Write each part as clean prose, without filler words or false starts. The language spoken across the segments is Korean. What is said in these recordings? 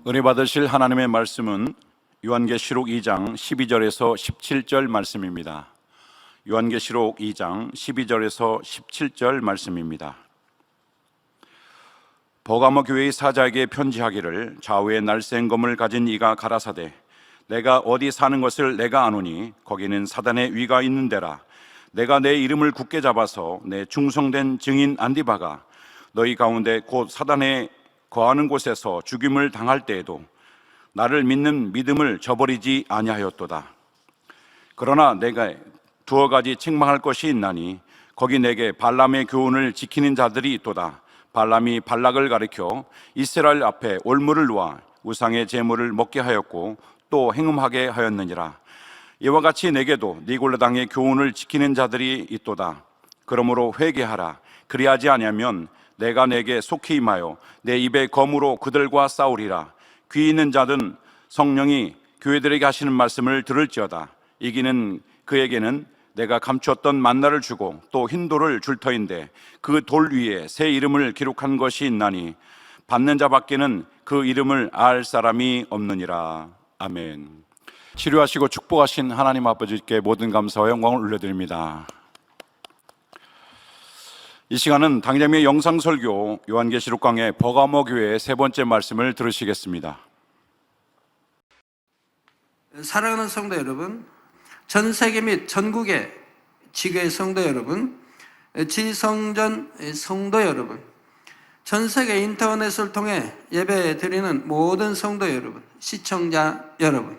은혜 받으실 하나님의 말씀은 요한계시록 2장 12절에서 17절 말씀입니다. 요한계시록 2장 12절에서 17절 말씀입니다. 버가모 교회의 사자에게 편지하기를 좌우에 날쌘 검을 가진 이가 가라사대 내가 어디 사는 것을 내가 아노니 거기는 사단의 위가 있는 데라. 내가 내 이름을 굳게 잡아서 내 충성된 증인 안디바가 너희 가운데 곧 사단에 거하는 곳에서 죽임을 당할 때에도 나를 믿는 믿음을 저버리지 아니하였도다. 그러나 내가 두어 가지 책망할 것이 있나니 거기 내게 발람의 교훈을 지키는 자들이 있도다. 발람이 발락을 가리켜 이스라엘 앞에 올무를 놓아 우상의 제물을 먹게 하였고 또 행음하게 하였느니라. 이와 같이 내게도 니골라 당의 교훈을 지키는 자들이 있도다. 그러므로 회개하라. 그리하지 아니하면 내가 내게 속히 임하여 내 입의 검으로 그들과 싸우리라. 귀 있는 자든 성령이 교회들에게 하시는 말씀을 들을지어다. 이기는 그에게는 내가 감추었던 만나를 주고 또 흰 돌을 줄 터인데 그 돌 위에 새 이름을 기록한 것이 있나니 받는 자밖에는 그 이름을 알 사람이 없느니라. 아멘. 치료하시고 축복하신 하나님 아버지께 모든 감사와 영광을 올려드립니다. 이 시간은 당장의 영상설교 요한계시록 강의 버가모 교회의 세 번째 말씀을 들으시겠습니다. 사랑하는 성도 여러분, 전 세계 및 전국의 지교회 성도 여러분, 지성전 성도 여러분, 전 세계 인터넷을 통해 예배 드리는 모든 성도 여러분, 시청자 여러분,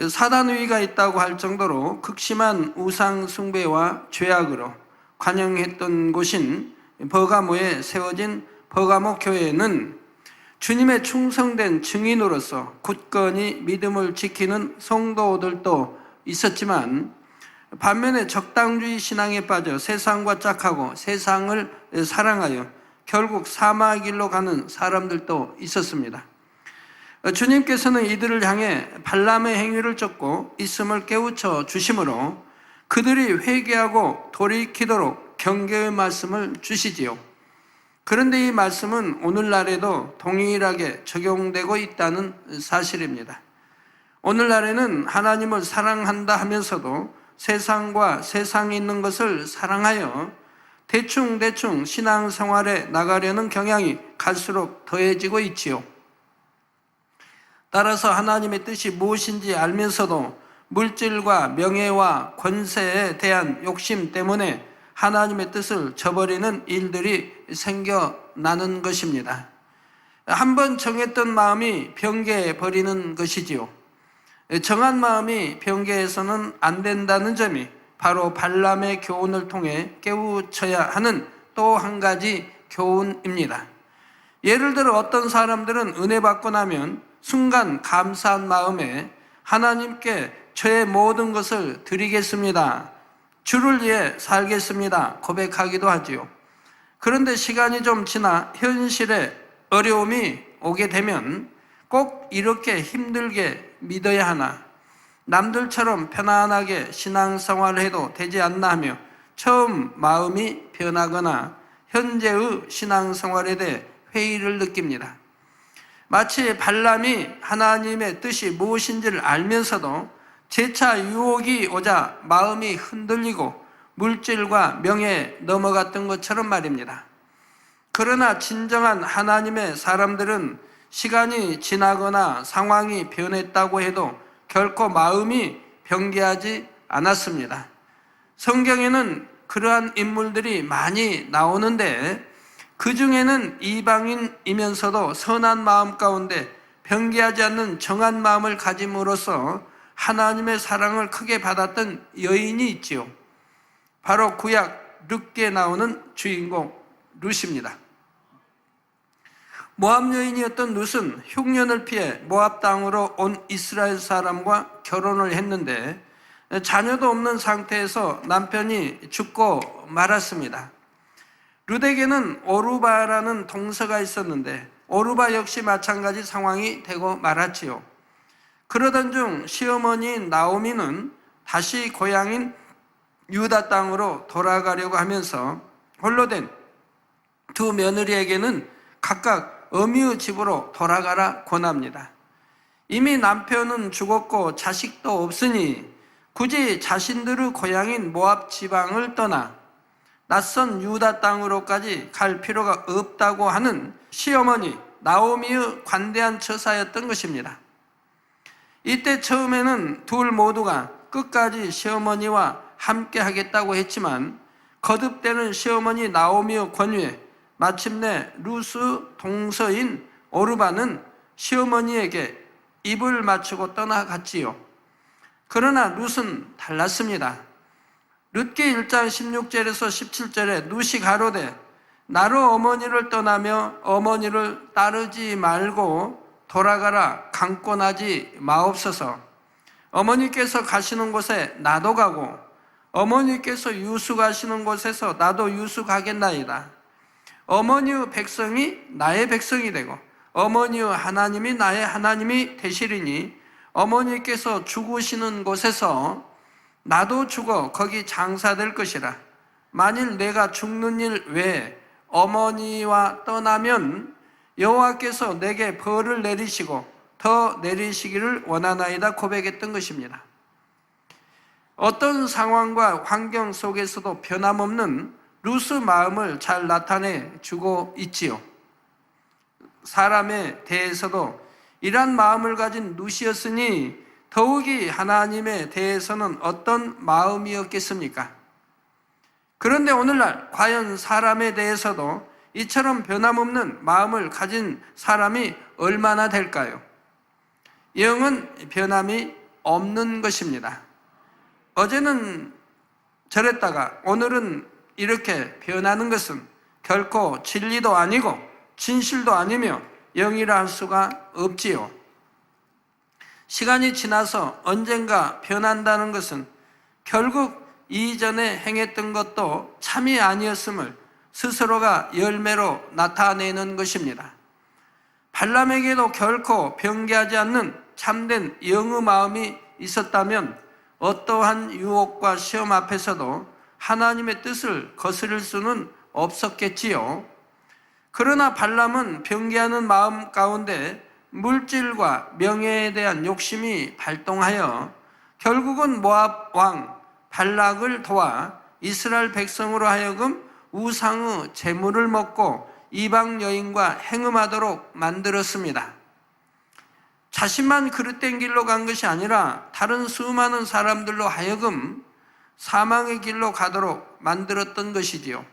사단 위기가 있다고 할 정도로 극심한 우상 숭배와 죄악으로 관영했던 곳인 버가모에 세워진 버가모 교회는 주님의 충성된 증인으로서 굳건히 믿음을 지키는 성도들도 있었지만 반면에 적당주의 신앙에 빠져 세상과 짝하고 세상을 사랑하여 결국 사마의 길로 가는 사람들도 있었습니다. 주님께서는 이들을 향해 발람의 행위를 쫓고 있음을 깨우쳐 주심으로 그들이 회개하고 돌이키도록 경계의 말씀을 주시지요. 그런데 이 말씀은 오늘날에도 동일하게 적용되고 있다는 사실입니다. 오늘날에는 하나님을 사랑한다 하면서도 세상과 세상에 있는 것을 사랑하여 대충 신앙생활에 나가려는 경향이 갈수록 더해지고 있지요. 따라서 하나님의 뜻이 무엇인지 알면서도 물질과 명예와 권세에 대한 욕심 때문에 하나님의 뜻을 저버리는 일들이 생겨나는 것입니다. 한번 정했던 마음이 변개해 버리는 것이지요. 정한 마음이 변개해서는 안 된다는 점이 바로 발람의 교훈을 통해 깨우쳐야 하는 또 한 가지 교훈입니다. 예를 들어 어떤 사람들은 은혜 받고 나면 순간 감사한 마음에 하나님께 저의 모든 것을 드리겠습니다, 주를 위해 살겠습니다 고백하기도 하지요. 그런데 시간이 좀 지나 현실에 어려움이 오게 되면 꼭 이렇게 힘들게 믿어야 하나, 남들처럼 편안하게 신앙생활을 해도 되지 않나 하며 처음 마음이 변하거나 현재의 신앙생활에 대해 회의를 느낍니다. 마치 발람이 하나님의 뜻이 무엇인지를 알면서도 재차 유혹이 오자 마음이 흔들리고 물질과 명예에 넘어갔던 것처럼 말입니다. 그러나 진정한 하나님의 사람들은 시간이 지나거나 상황이 변했다고 해도 결코 마음이 변개하지 않았습니다. 성경에는 그러한 인물들이 많이 나오는데 그 중에는 이방인이면서도 선한 마음 가운데 변개하지 않는 정한 마음을 가짐으로써 하나님의 사랑을 크게 받았던 여인이 있지요. 바로 구약 룻기에 나오는 주인공 룻입니다. 모압 여인이었던 룻은 흉년을 피해 모압 땅으로 온 이스라엘 사람과 결혼을 했는데 자녀도 없는 상태에서 남편이 죽고 말았습니다. 룻에게는 오르바라는 동서가 있었는데 오르바 역시 마찬가지 상황이 되고 말았지요. 그러던 중 시어머니인 나오미는 다시 고향인 유다 땅으로 돌아가려고 하면서 홀로 된 두 며느리에게는 각각 어미의 집으로 돌아가라 권합니다. 이미 남편은 죽었고 자식도 없으니 굳이 자신들의 고향인 모압 지방을 떠나 낯선 유다 땅으로까지 갈 필요가 없다고 하는 시어머니 나오미의 관대한 처사였던 것입니다. 이때 처음에는 둘 모두가 끝까지 시어머니와 함께 하겠다고 했지만 거듭되는 시어머니 나오미의 권유에 마침내 루스 동서인 오르바는 시어머니에게 입을 맞추고 떠나갔지요. 그러나 룻은 달랐습니다. 룻기 1장 16절에서 17절에 룻이 가로되 나로 어머니를 떠나며 어머니를 따르지 말고 돌아가라 강권하지 마옵소서. 어머니께서 가시는 곳에 나도 가고 어머니께서 유숙하시는 곳에서 나도 유숙하겠나이다. 어머니의 백성이 나의 백성이 되고 어머니의 하나님이 나의 하나님이 되시리니 어머니께서 죽으시는 곳에서 나도 죽어 거기 장사될 것이라. 만일 내가 죽는 일 외에 어머니와 떠나면 여호와께서 내게 벌을 내리시고 더 내리시기를 원하나이다 고백했던 것입니다. 어떤 상황과 환경 속에서도 변함없는 룻의 마음을 잘 나타내 주고 있지요. 사람에 대해서도 이러한 마음을 가진 룻이었으니 더욱이 하나님에 대해서는 어떤 마음이었겠습니까? 그런데 오늘날 과연 사람에 대해서도 이처럼 변함없는 마음을 가진 사람이 얼마나 될까요? 영은 변함이 없는 것입니다. 어제는 저랬다가 오늘은 이렇게 변하는 것은 결코 진리도 아니고 진실도 아니며 영이라 할 수가 없지요. 시간이 지나서 언젠가 변한다는 것은 결국 이전에 행했던 것도 참이 아니었음을 스스로가 열매로 나타내는 것입니다. 발람에게도 결코 변개하지 않는 참된 영의 마음이 있었다면 어떠한 유혹과 시험 앞에서도 하나님의 뜻을 거스릴 수는 없었겠지요. 그러나 발람은 변개하는 마음 가운데 물질과 명예에 대한 욕심이 발동하여 결국은 모압 왕 발락을 도와 이스라엘 백성으로 하여금 우상의 재물을 먹고 이방 여인과 행음하도록 만들었습니다. 자신만 그릇된 길로 간 것이 아니라 다른 수많은 사람들로 하여금 사망의 길로 가도록 만들었던 것이지요.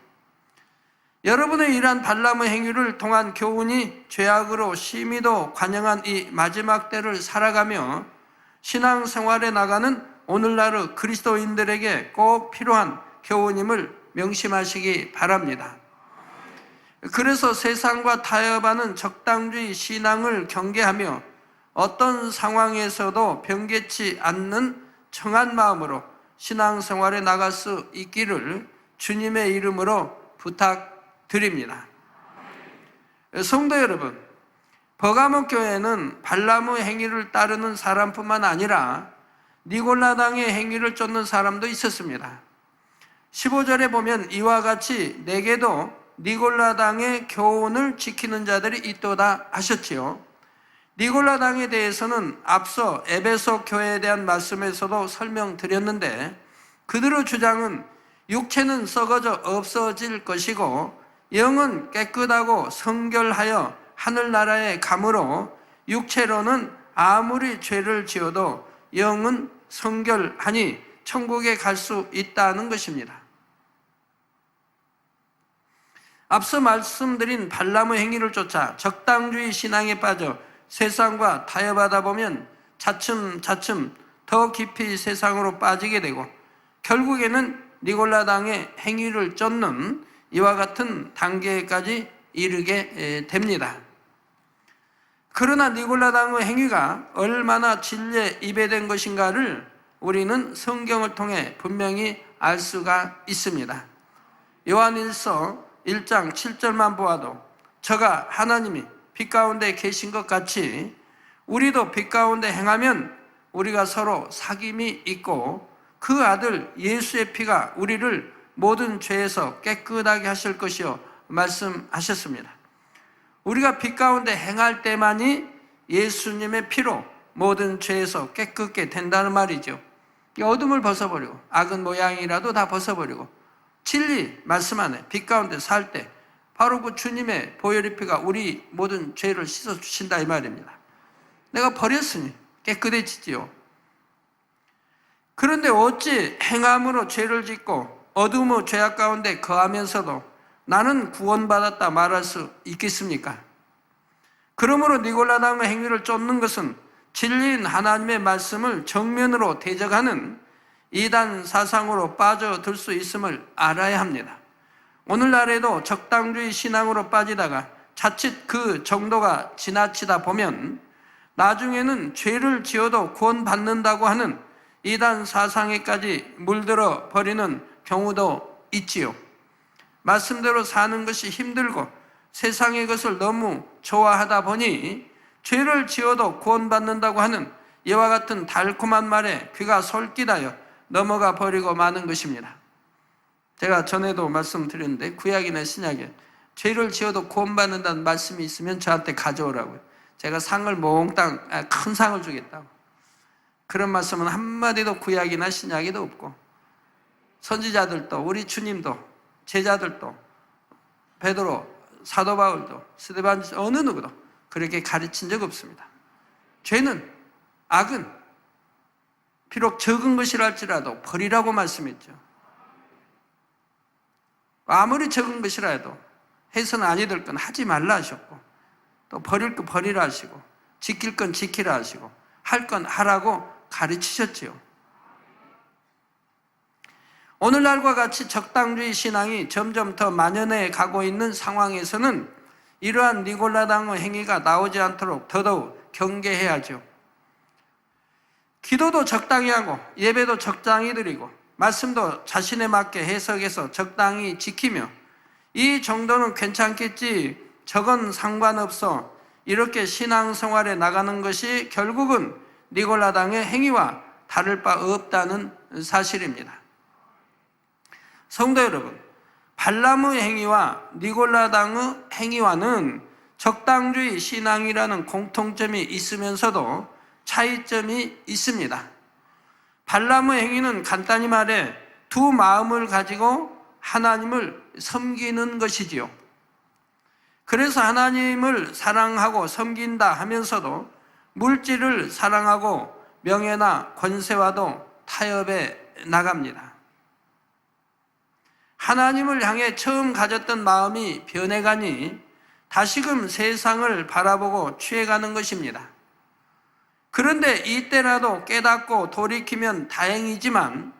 여러분의 이러한 발람의 행위를 통한 교훈이 죄악으로 심히도 관영한 이 마지막 때를 살아가며 신앙생활에 나가는 오늘날의 그리스도인들에게 꼭 필요한 교훈임을 명심하시기 바랍니다. 그래서 세상과 타협하는 적당주의 신앙을 경계하며 어떤 상황에서도 변개치 않는 청한 마음으로 신앙생활에 나갈 수 있기를 주님의 이름으로 부탁드립니다. 성도 여러분, 버가모 교회는 발람의 행위를 따르는 사람뿐만 아니라 니골라당의 행위를 쫓는 사람도 있었습니다. 15절에 보면 이와 같이 내게도 니골라당의 교훈을 지키는 자들이 있도다 하셨지요. 니골라당에 대해서는 앞서 에베소 교회에 대한 말씀에서도 설명드렸는데 그들의 주장은 육체는 썩어져 없어질 것이고 영은 깨끗하고 성결하여 하늘나라에 가므로 육체로는 아무리 죄를 지어도 영은 성결하니 천국에 갈 수 있다는 것입니다. 앞서 말씀드린 발람의 행위를 쫓아 적당주의 신앙에 빠져 세상과 타협하다 보면 차츰차츰 더 깊이 세상으로 빠지게 되고 결국에는 니골라당의 행위를 쫓는 이와 같은 단계까지 이르게 됩니다. 그러나 니골라당의 행위가 얼마나 진리에 입에된 것인가를 우리는 성경을 통해 분명히 알 수가 있습니다. 요한일서 1장 7절만 보아도 저가 하나님이 빛 가운데 계신 것 같이 우리도 빛 가운데 행하면 우리가 서로 사귐이 있고 그 아들 예수의 피가 우리를 모든 죄에서 깨끗하게 하실 것이요 말씀하셨습니다. 우리가 빛 가운데 행할 때만이 예수님의 피로 모든 죄에서 깨끗게 된다는 말이죠. 이 어둠을 벗어버리고 악은 모양이라도 다 벗어버리고 진리 말씀 안에 빛 가운데 살 때 바로 그 주님의 보혈의 피가 우리 모든 죄를 씻어주신다 이 말입니다. 내가 버렸으니 깨끗해지지요. 그런데 어찌 행함으로 죄를 짓고 어둠의 죄악 가운데 거하면서도 나는 구원받았다 말할 수 있겠습니까? 그러므로 니골라당의 행위를 쫓는 것은 진리인 하나님의 말씀을 정면으로 대적하는 이단 사상으로 빠져들 수 있음을 알아야 합니다. 오늘날에도 적당주의 신앙으로 빠지다가 자칫 그 정도가 지나치다 보면 나중에는 죄를 지어도 구원받는다고 하는 이단 사상에까지 물들어 버리는 경우도 있지요. 말씀대로 사는 것이 힘들고 세상의 것을 너무 좋아하다 보니 죄를 지어도 구원받는다고 하는 이와 같은 달콤한 말에 귀가 솔깃하여 넘어가 버리고 마는 것입니다. 제가 전에도 말씀드렸는데 구약이나 신약에 죄를 지어도 구원받는다는 말씀이 있으면 저한테 가져오라고요. 제가 상을 몽땅 큰 상을 주겠다고. 그런 말씀은 한마디도 구약이나 신약에도 없고 선지자들도 우리 주님도 제자들도 베드로, 사도 바울도 스데반 어느 누구도 그렇게 가르친 적 없습니다. 죄는 악은 비록 적은 것이라 할지라도 버리라고 말씀했죠. 아무리 적은 것이라 해도 해서는 아니 될 건 하지 말라 하셨고 또 버릴 건 버리라 하시고 지킬 건 지키라 하시고 할 건 하라고 가르치셨지요. 오늘날과 같이 적당주의 신앙이 점점 더 만연해 가고 있는 상황에서는 이러한 니골라당의 행위가 나오지 않도록 더더욱 경계해야죠. 기도도 적당히 하고 예배도 적당히 드리고 말씀도 자신에 맞게 해석해서 적당히 지키며 이 정도는 괜찮겠지, 저건 상관없어, 이렇게 신앙생활에 나가는 것이 결국은 니골라당의 행위와 다를 바 없다는 사실입니다. 성도 여러분, 발람의 행위와 니골라당의 행위와는 적당주의 신앙이라는 공통점이 있으면서도 차이점이 있습니다. 발람의 행위는 간단히 말해 두 마음을 가지고 하나님을 섬기는 것이지요. 그래서 하나님을 사랑하고 섬긴다 하면서도 물질을 사랑하고 명예나 권세와도 타협해 나갑니다. 하나님을 향해 처음 가졌던 마음이 변해가니 다시금 세상을 바라보고 취해가는 것입니다. 그런데 이때라도 깨닫고 돌이키면 다행이지만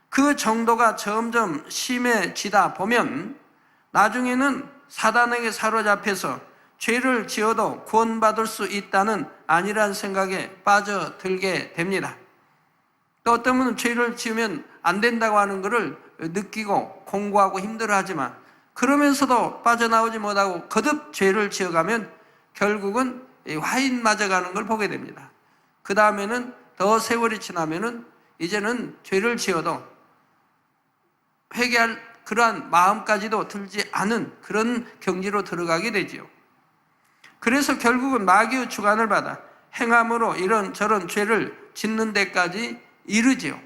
그 정도가 점점 심해지다 보면 나중에는 사단에게 사로잡혀서 죄를 지어도 구원받을 수 있다는 안일한 생각에 빠져들게 됩니다. 또 어떤 분은 죄를 지으면 안 된다고 하는 것을 느끼고 공부하고 힘들어하지만 그러면서도 빠져나오지 못하고 거듭 죄를 지어가면 결국은 화인 맞아가는 걸 보게 됩니다. 그 다음에는 더 세월이 지나면은 이제는 죄를 지어도 회개할 그러한 마음까지도 들지 않은 그런 경지로 들어가게 되지요. 그래서 결국은 마귀의 주관을 받아 행함으로 이런저런 죄를 짓는 데까지 이르지요.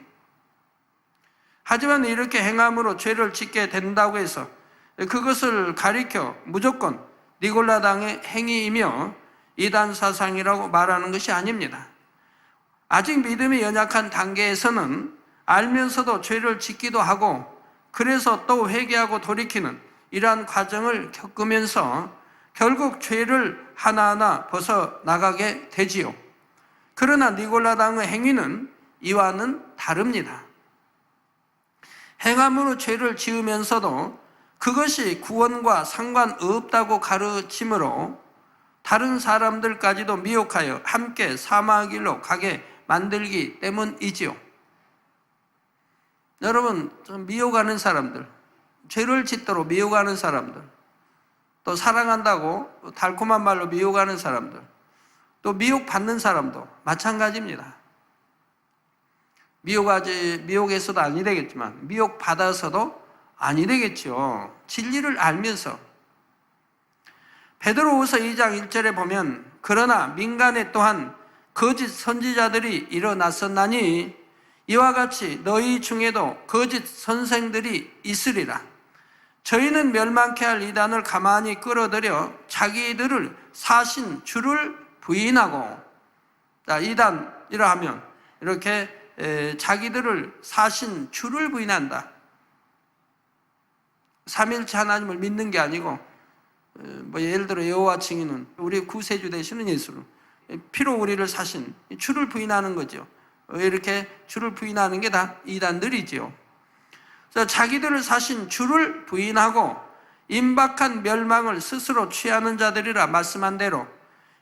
하지만 이렇게 행함으로 죄를 짓게 된다고 해서 그것을 가리켜 무조건 니골라당의 행위이며 이단 사상이라고 말하는 것이 아닙니다. 아직 믿음이 연약한 단계에서는 알면서도 죄를 짓기도 하고 그래서 또 회개하고 돌이키는 이러한 과정을 겪으면서 결국 죄를 하나하나 벗어나가게 되지요. 그러나 니골라당의 행위는 이와는 다릅니다. 행함으로 죄를 지으면서도 그것이 구원과 상관없다고 가르치므로 다른 사람들까지도 미혹하여 함께 사망의 길로 가게 만들기 때문이지요. 여러분, 좀 미혹하는 사람들, 죄를 짓도록 미혹하는 사람들, 또 사랑한다고 달콤한 말로 미혹하는 사람들, 또 미혹받는 사람도 마찬가지입니다. 미혹해서도 아니 되겠지만 미혹받아서도 아니 되겠죠. 진리를 알면서 베드로후서 2장 1절에 보면 그러나 민간에 또한 거짓 선지자들이 일어났었나니 이와 같이 너희 중에도 거짓 선생들이 있으리라. 저희는 멸망케 할 이단을 가만히 끌어들여 자기들을 사신 주를 부인하고, 자, 이단이라 하면 이렇게 자기들을 사신 주를 부인한다. 삼일체 하나님을 믿는 게 아니고, 예를 들어 여호와 증인은 우리 구세주 되시는 예수를, 피로 우리를 사신 주를 부인하는 거죠. 이렇게 주를 부인하는 게 다 이단들이지요. 그래서 자기들을 사신 주를 부인하고 임박한 멸망을 스스로 취하는 자들이라 말씀한 대로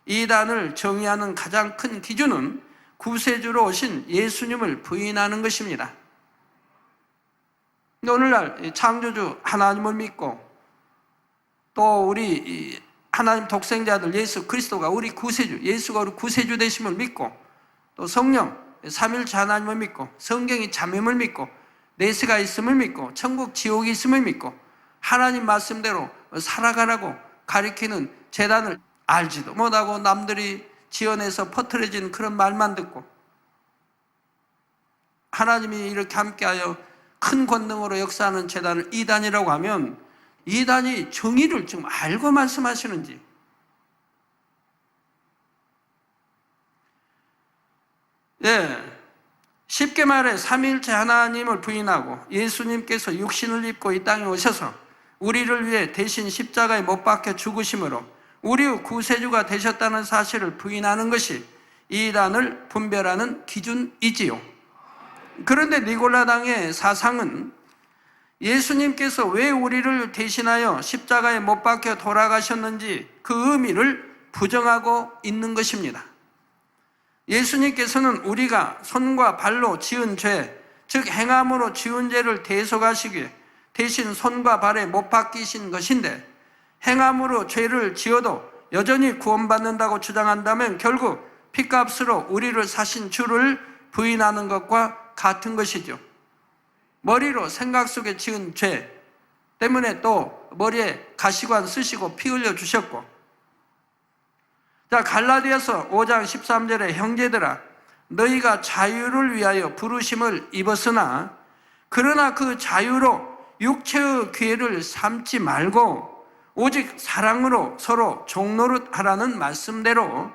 이단을 정의하는 가장 큰 기준은 구세주로 오신 예수님을 부인하는 것입니다. 오늘날 창조주 하나님을 믿고 또 우리 하나님 독생자들 예수 그리스도가 우리 구세주, 예수가 우리 구세주 되심을 믿고 또 성령 삼일체 하나님을 믿고 성경이 참임을 믿고 내세가 있음을 믿고 천국 지옥이 있음을 믿고 하나님 말씀대로 살아가라고 가리키는 제단을 알지도 못하고 남들이 지어내서 퍼뜨려진 그런 말만 듣고 하나님이 이렇게 함께하여 큰 권능으로 역사하는 제단을 이단이라고 하면 이단이 정의를 좀 알고 말씀하시는지, 쉽게 말해 삼위일체 하나님을 부인하고 예수님께서 육신을 입고 이 땅에 오셔서 우리를 위해 대신 십자가에 못 박혀 죽으심으로 우리의 구세주가 되셨다는 사실을 부인하는 것이 이단을 분별하는 기준이지요. 그런데 니골라당의 사상은 예수님께서 왜 우리를 대신하여 십자가에 못 박혀 돌아가셨는지 그 의미를 부정하고 있는 것입니다. 예수님께서는 우리가 손과 발로 지은 죄, 즉 행함으로 지은 죄를 대속하시기 위해 대신 손과 발에 못 박히신 것인데, 행함으로 죄를 지어도 여전히 구원받는다고 주장한다면 결국 핏값으로 우리를 사신 주를 부인하는 것과 같은 것이죠. 머리로 생각 속에 지은 죄 때문에 또 머리에 가시관 쓰시고 피 흘려 주셨고, 자, 갈라디아서 5장 13절에 형제들아 너희가 자유를 위하여 부르심을 입었으나 그러나 그 자유로 육체의 기회를 삼지 말고 오직 사랑으로 서로 종노릇 하라는 말씀대로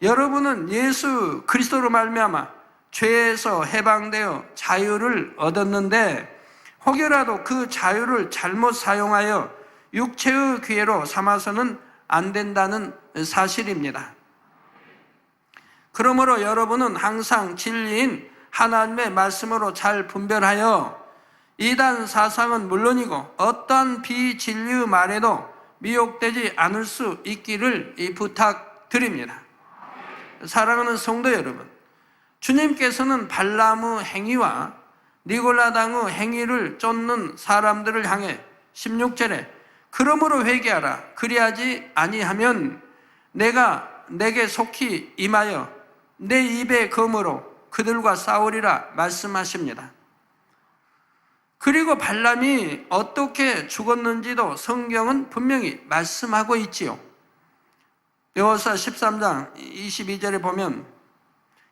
여러분은 예수 그리스도로 말미암아 죄에서 해방되어 자유를 얻었는데 혹여라도 그 자유를 잘못 사용하여 육체의 기회로 삼아서는 안 된다는 사실입니다. 그러므로 여러분은 항상 진리인 하나님의 말씀으로 잘 분별하여 이단 사상은 물론이고 어떠한 비진리의 말에도 미혹되지 않을 수 있기를 부탁드립니다. 사랑하는 성도 여러분, 주님께서는 발람의 행위와 니골라당의 행위를 쫓는 사람들을 향해 16절에 그러므로 회개하라. 그리하지 아니하면 내가 내게 속히 임하여 내 입의 검으로 그들과 싸우리라 말씀하십니다. 그리고 발람이 어떻게 죽었는지도 성경은 분명히 말씀하고 있지요. 여호수아 13장 22절에 보면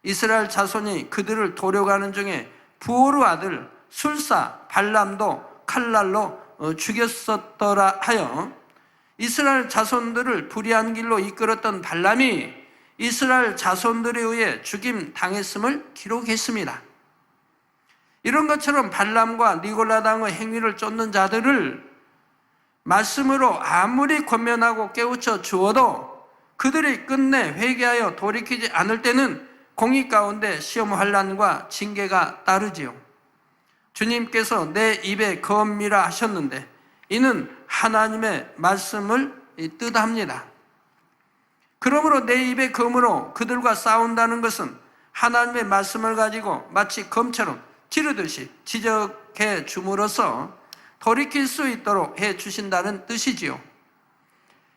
이스라엘 자손이 그들을 도려가는 중에 부오르 아들 술사 발람도 칼날로 죽였었더라 하여 이스라엘 자손들을 불의한 길로 이끌었던 발람이 이스라엘 자손들에 의해 죽임 당했음을 기록했습니다. 이런 것처럼 발람과 니골라당의 행위를 쫓는 자들을 말씀으로 아무리 권면하고 깨우쳐 주어도 그들이 끝내 회개하여 돌이키지 않을 때는 공의 가운데 시험 환난과 징계가 따르지요. 주님께서 내 입에 검이라 하셨는데 이는 하나님의 말씀을 뜻합니다. 그러므로 내 입의 검으로 그들과 싸운다는 것은 하나님의 말씀을 가지고 마치 검처럼 찌르듯이 지적해 줌으로써 돌이킬 수 있도록 해 주신다는 뜻이지요.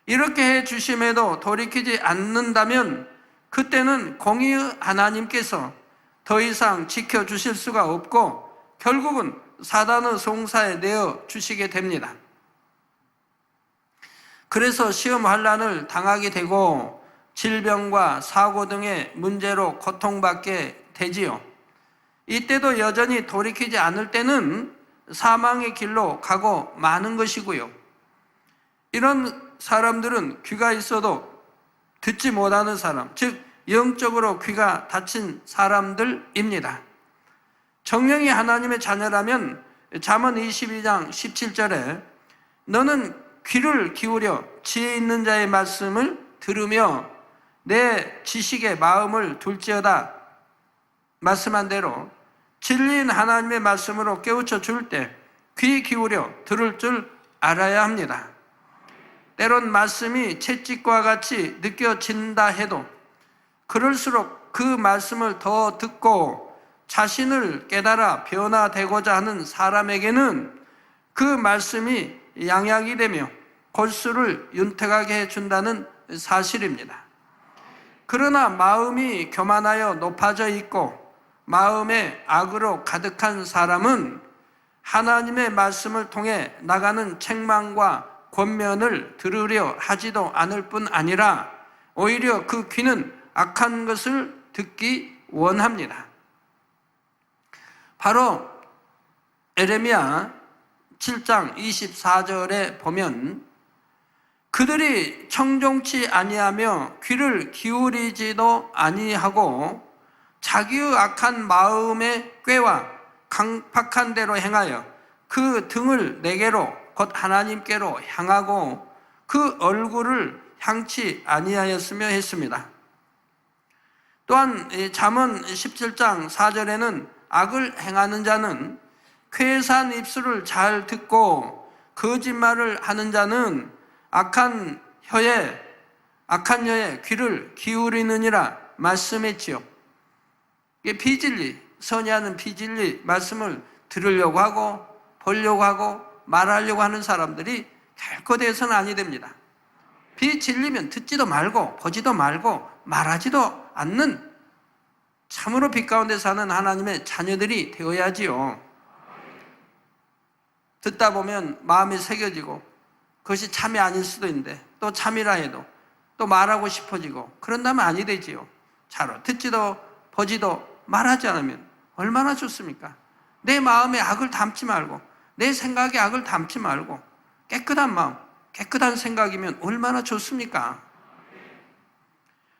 이렇게 해 주심에도 돌이키지 않는다면 그때는 공의의 하나님께서 더 이상 지켜주실 수가 없고 결국은 사단의 송사에 내어 주시게 됩니다. 그래서 시험 환난을 당하게 되고 질병과 사고 등의 문제로 고통받게 되지요. 이때도 여전히 돌이키지 않을 때는 사망의 길로 가고 마는 것이고요. 이런 사람들은 귀가 있어도 듣지 못하는 사람, 즉 영적으로 귀가 닫힌 사람들입니다. 정령이 하나님의 자녀라면 잠언 22장 17절에 너는 귀를 기울여 지혜 있는 자의 말씀을 들으며 내 지식에 마음을 둘지어다 말씀한 대로 진리인 하나님의 말씀으로 깨우쳐 줄 때 귀 기울여 들을 줄 알아야 합니다. 때론 말씀이 채찍과 같이 느껴진다 해도 그럴수록 그 말씀을 더 듣고 자신을 깨달아 변화되고자 하는 사람에게는 그 말씀이 양약이 되며 골수를 윤택하게 해준다는 사실입니다. 그러나 마음이 교만하여 높아져 있고 마음에 악으로 가득한 사람은 하나님의 말씀을 통해 나가는 책망과 권면을 들으려 하지도 않을 뿐 아니라 오히려 그 귀는 악한 것을 듣기 원합니다. 바로 에레미야 7장 24절에 보면 그들이 청종치 아니하며 귀를 기울이지도 아니하고 자기의 악한 마음의 꾀와 강팍한 대로 행하여 그 등을 내게로 곧 하나님께로 향하고 그 얼굴을 향치 아니하였으며 했습니다. 또한 잠언 17장 4절에는 악을 행하는 자는 쾌산 입술을 잘 듣고 거짓말을 하는 자는 악한 혀에 귀를 기울이느니라 말씀했지요. 비진리, 선의하는 비진리 말씀을 들으려고 하고 보려고 하고 말하려고 하는 사람들이 결코 돼서는 아니 됩니다. 비진리면 듣지도 말고 보지도 말고 말하지도 않는 참으로 빛 가운데 사는 하나님의 자녀들이 되어야지요. 듣다 보면 마음이 새겨지고 그것이 참이 아닐 수도 있는데 또 참이라 해도 또 말하고 싶어지고 그런다면 아니 되지요. 차로 듣지도 보지도 말하지 않으면 얼마나 좋습니까? 내 마음에 악을 담지 말고 내 생각에 악을 담지 말고 깨끗한 마음, 깨끗한 생각이면 얼마나 좋습니까?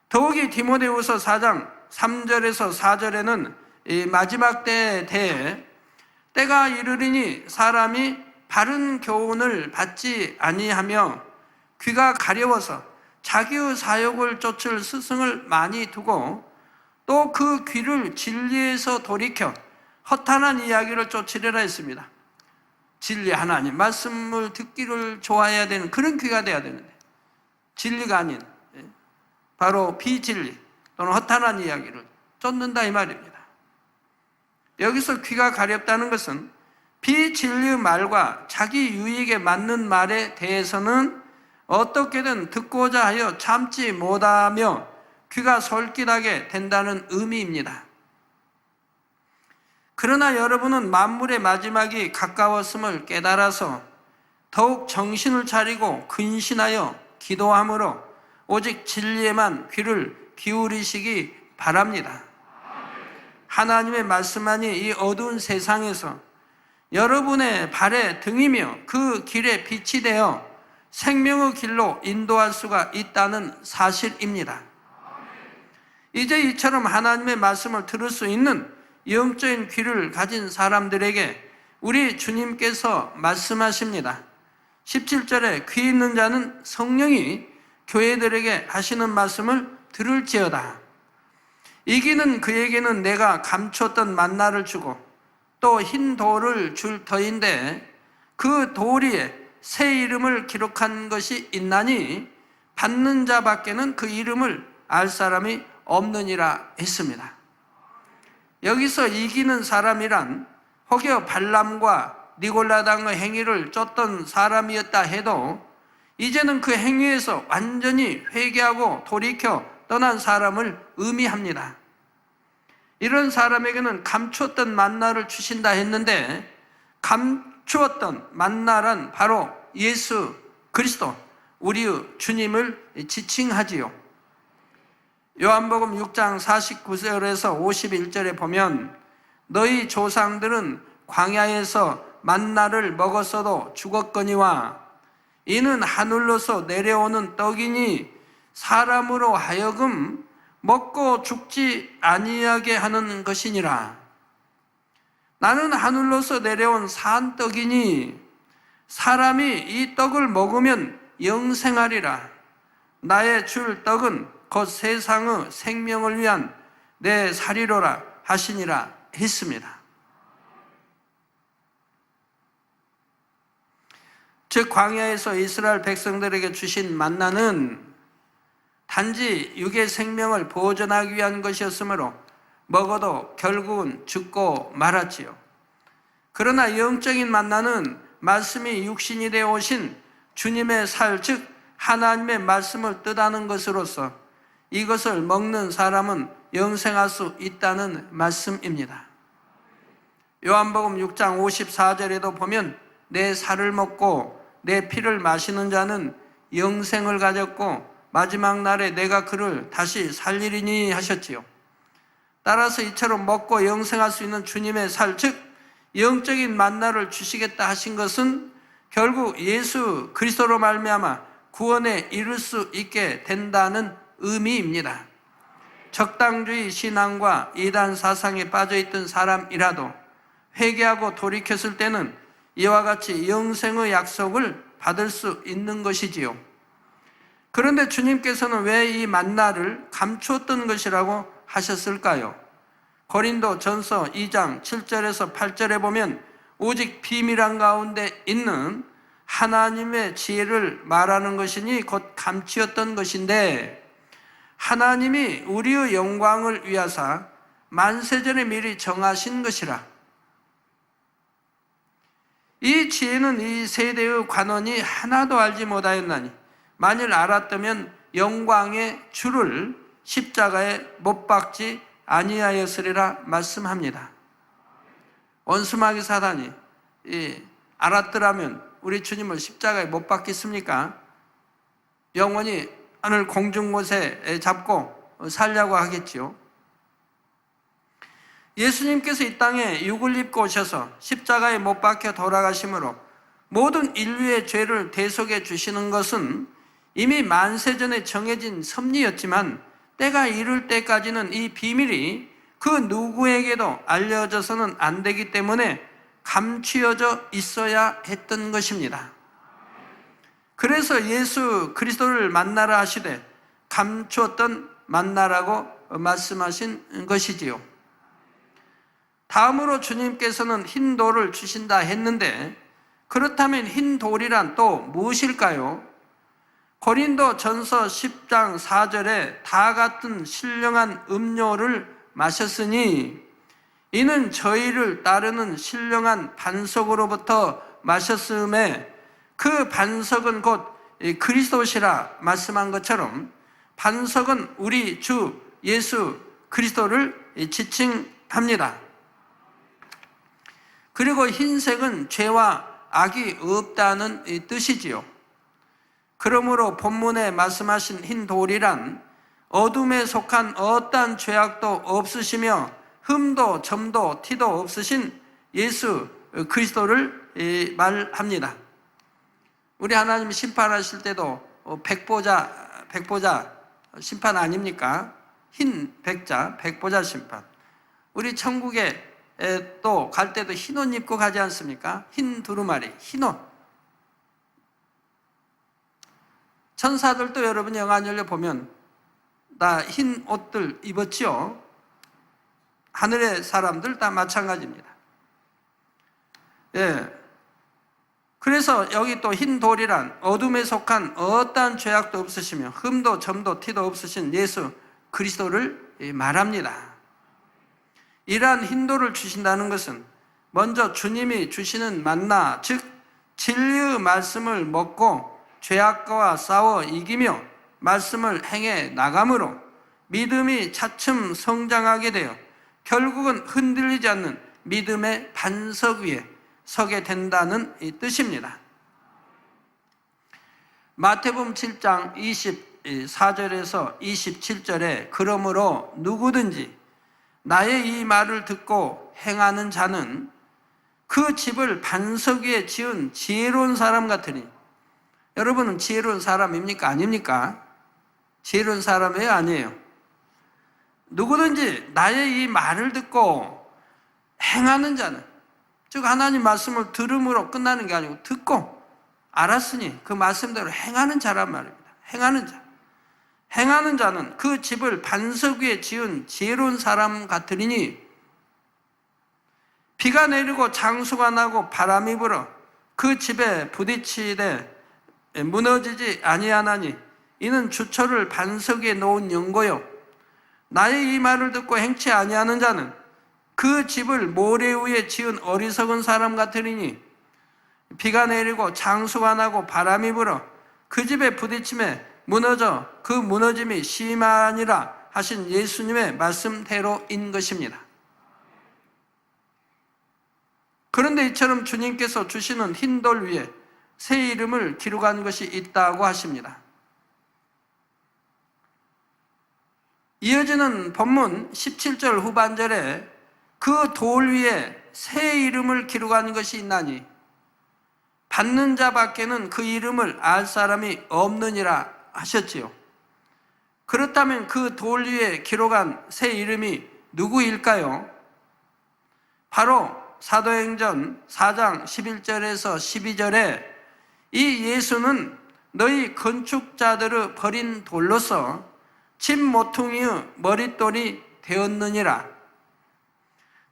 더욱이 디모데후서 4장 3절에서 4절에는 이 마지막 때에 대해 때가 이르리니 사람이 바른 교훈을 받지 아니하며 귀가 가려워서 자기의 사욕을 쫓을 스승을 많이 두고 또 그 귀를 진리에서 돌이켜 허탄한 이야기를 쫓으려라 했습니다. 진리 하나님 말씀을 듣기를 좋아해야 되는 그런 귀가 돼야 되는데 진리가 아닌 바로 비진리 또는 허탄한 이야기를 쫓는다 이 말입니다. 여기서 귀가 가렵다는 것은 비진리의 말과 자기 유익에 맞는 말에 대해서는 어떻게든 듣고자 하여 참지 못하며 귀가 솔깃하게 된다는 의미입니다. 그러나 여러분은 만물의 마지막이 가까웠음을 깨달아서 더욱 정신을 차리고 근신하여 기도함으로 오직 진리에만 귀를 기울이시기 바랍니다. 하나님의 말씀만이 이 어두운 세상에서 여러분의 발의 등이며 그 길의 빛이 되어 생명의 길로 인도할 수가 있다는 사실입니다. 이제 이처럼 하나님의 말씀을 들을 수 있는 영적인 귀를 가진 사람들에게 우리 주님께서 말씀하십니다. 17절에 귀 있는 자는 성령이 교회들에게 하시는 말씀을 들을지어다. 이기는 그에게는 내가 감췄던 만나를 주고 또 흰 돌을 줄 터인데 그 돌 위에 새 이름을 기록한 것이 있나니 받는 자밖에는 그 이름을 알 사람이 없느니라 했습니다. 여기서 이기는 사람이란 혹여 발람과 니골라당의 행위를 쫓던 사람이었다 해도 이제는 그 행위에서 완전히 회개하고 돌이켜 떠난 사람을 의미합니다. 이런 사람에게는 감추었던 만나를 주신다 했는데 감추었던 만나란 바로 예수 그리스도, 우리의 주님을 지칭하지요. 요한복음 6장 49절에서 51절에 보면 너희 조상들은 광야에서 만나를 먹었어도 죽었거니와 이는 하늘로서 내려오는 떡이니 사람으로 하여금 먹고 죽지 아니하게 하는 것이니라. 나는 하늘로서 내려온 산 떡이니 사람이 이 떡을 먹으면 영생하리라. 나의 줄 떡은 곧 세상의 생명을 위한 내 살이로라 하시니라 했습니다. 즉 광야에서 이스라엘 백성들에게 주신 만나는 단지 육의 생명을 보존하기 위한 것이었으므로 먹어도 결국은 죽고 말았지요. 그러나 영적인 만나는 말씀이 육신이 되어 오신 주님의 살, 즉 하나님의 말씀을 뜻하는 것으로서 이것을 먹는 사람은 영생할 수 있다는 말씀입니다. 요한복음 6장 54절에도 보면 내 살을 먹고 내 피를 마시는 자는 영생을 가졌고 마지막 날에 내가 그를 다시 살리리니 하셨지요. 따라서 이처럼 먹고 영생할 수 있는 주님의 살, 즉 영적인 만나를 주시겠다 하신 것은 결국 예수 그리스도로 말미암아 구원에 이를 수 있게 된다는 의미입니다. 적당주의 신앙과 이단 사상에 빠져있던 사람이라도 회개하고 돌이켰을 때는 이와 같이 영생의 약속을 받을 수 있는 것이지요. 그런데 주님께서는 왜 이 만나를 감추었던 것이라고 하셨을까요? 고린도 전서 2장 7절에서 8절에 보면 오직 비밀한 가운데 있는 하나님의 지혜를 말하는 것이니 곧 감추었던 것인데 하나님이 우리의 영광을 위하사 만세전에 미리 정하신 것이라. 이 지혜는 이 세대의 관원이 하나도 알지 못하였나니 만일 알았다면 영광의 주를 십자가에 못 박지 아니하였으리라 말씀합니다. 원수마귀 사단이 알았더라면 우리 주님을 십자가에 못 박겠습니까? 영원히 하늘 공중 곳에 잡고 살려고 하겠지요. 예수님께서 이 땅에 육을 입고 오셔서 십자가에 못 박혀 돌아가심으로 모든 인류의 죄를 대속해 주시는 것은 이미 만세전에 정해진 섭리였지만 때가 이를 때까지는 이 비밀이 그 누구에게도 알려져서는 안 되기 때문에 감추어져 있어야 했던 것입니다. 그래서 예수 그리스도를 만나라 하시되 감추었던 만나라고 말씀하신 것이지요. 다음으로 주님께서는 흰 돌을 주신다 했는데 그렇다면 흰 돌이란 또 무엇일까요? 고린도 전서 10장 4절에 다 같은 신령한 음료를 마셨으니 이는 저희를 따르는 신령한 반석으로부터 마셨음에 그 반석은 곧 그리스도시라 말씀한 것처럼 반석은 우리 주 예수 그리스도를 지칭합니다. 그리고 흰색은 죄와 악이 없다는 뜻이지요. 그러므로 본문에 말씀하신 흰 돌이란 어둠에 속한 어떠한 죄악도 없으시며 흠도 점도 티도 없으신 예수 그리스도를 말합니다. 우리 하나님 심판하실 때도 백보자 심판 아닙니까? 흰 백자, 백보자 심판. 우리 천국에 또 갈 때도 흰 옷 입고 가지 않습니까? 흰 두루마리, 흰 옷. 천사들도 여러분 영화 열려 보면 다 흰 옷들 입었지요. 하늘의 사람들 다 마찬가지입니다. 예. 그래서 여기 또 흰 돌이란 어둠에 속한 어떠한 죄악도 없으시며 흠도 점도 티도 없으신 예수 그리스도를 말합니다. 이러한 흰 돌을 주신다는 것은 먼저 주님이 주시는 만나, 즉 진리의 말씀을 먹고 죄악과 싸워 이기며 말씀을 행해 나감으로 믿음이 차츰 성장하게 되어 결국은 흔들리지 않는 믿음의 반석 위에 서게 된다는 이 뜻입니다. 마태복음 7장 24절에서 27절에 그러므로 누구든지 나의 이 말을 듣고 행하는 자는 그 집을 반석 위에 지은 지혜로운 사람 같으니, 여러분은 지혜로운 사람입니까? 아닙니까? 지혜로운 사람이에요? 아니에요? 누구든지 나의 이 말을 듣고 행하는 자는, 즉 하나님 말씀을 들음으로 끝나는 게 아니고 듣고 알았으니 그 말씀대로 행하는 자란 말입니다. 행하는 자. 행하는 자는 그 집을 반석 위에 지은 지혜로운 사람 같으리니 비가 내리고 장수가 나고 바람이 불어 그 집에 부딪히되 무너지지 아니하나니 이는 주처를 반석 위에 놓은 연고요. 나의 이 말을 듣고 행치 아니하는 자는 그 집을 모래 위에 지은 어리석은 사람 같으리니 비가 내리고 장수가 나고 바람이 불어 그 집에 부딪힘에 무너져 그 무너짐이 심하니라 하신 예수님의 말씀대로인 것입니다. 그런데 이처럼 주님께서 주시는 흰 돌 위에 새 이름을 기록한 것이 있다고 하십니다. 이어지는 본문 17절 후반절에 그 돌 위에 새 이름을 기록한 것이 있나니 받는 자밖에는 그 이름을 알 사람이 없느니라 하셨지요. 그렇다면 그 돌 위에 기록한 새 이름이 누구일까요? 바로 사도행전 4장 11절에서 12절에 이 예수는 너희 건축자들의 버린 돌로서 집 모퉁이의 머릿돌이 되었느니라.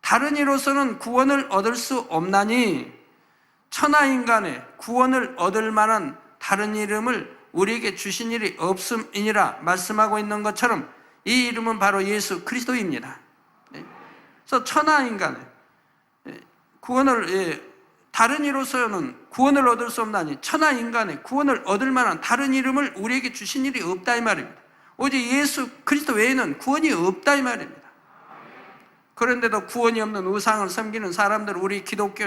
다른 이로서는 구원을 얻을 수 없나니 천하인간의 구원을 얻을 만한 다른 이름을 우리에게 주신 일이 없음이니라 말씀하고 있는 것처럼 이 이름은 바로 예수 그리스도입니다. 그래서 천하인간의 구원을, 다른 이로서는 구원을 얻을 수 없나니 천하인간의 구원을 얻을 만한 다른 이름을 우리에게 주신 일이 없다 이 말입니다. 오직 예수 그리스도 외에는 구원이 없다 이 말입니다. 그런데도 구원이 없는 우상을 섬기는 사람들, 우리 기독교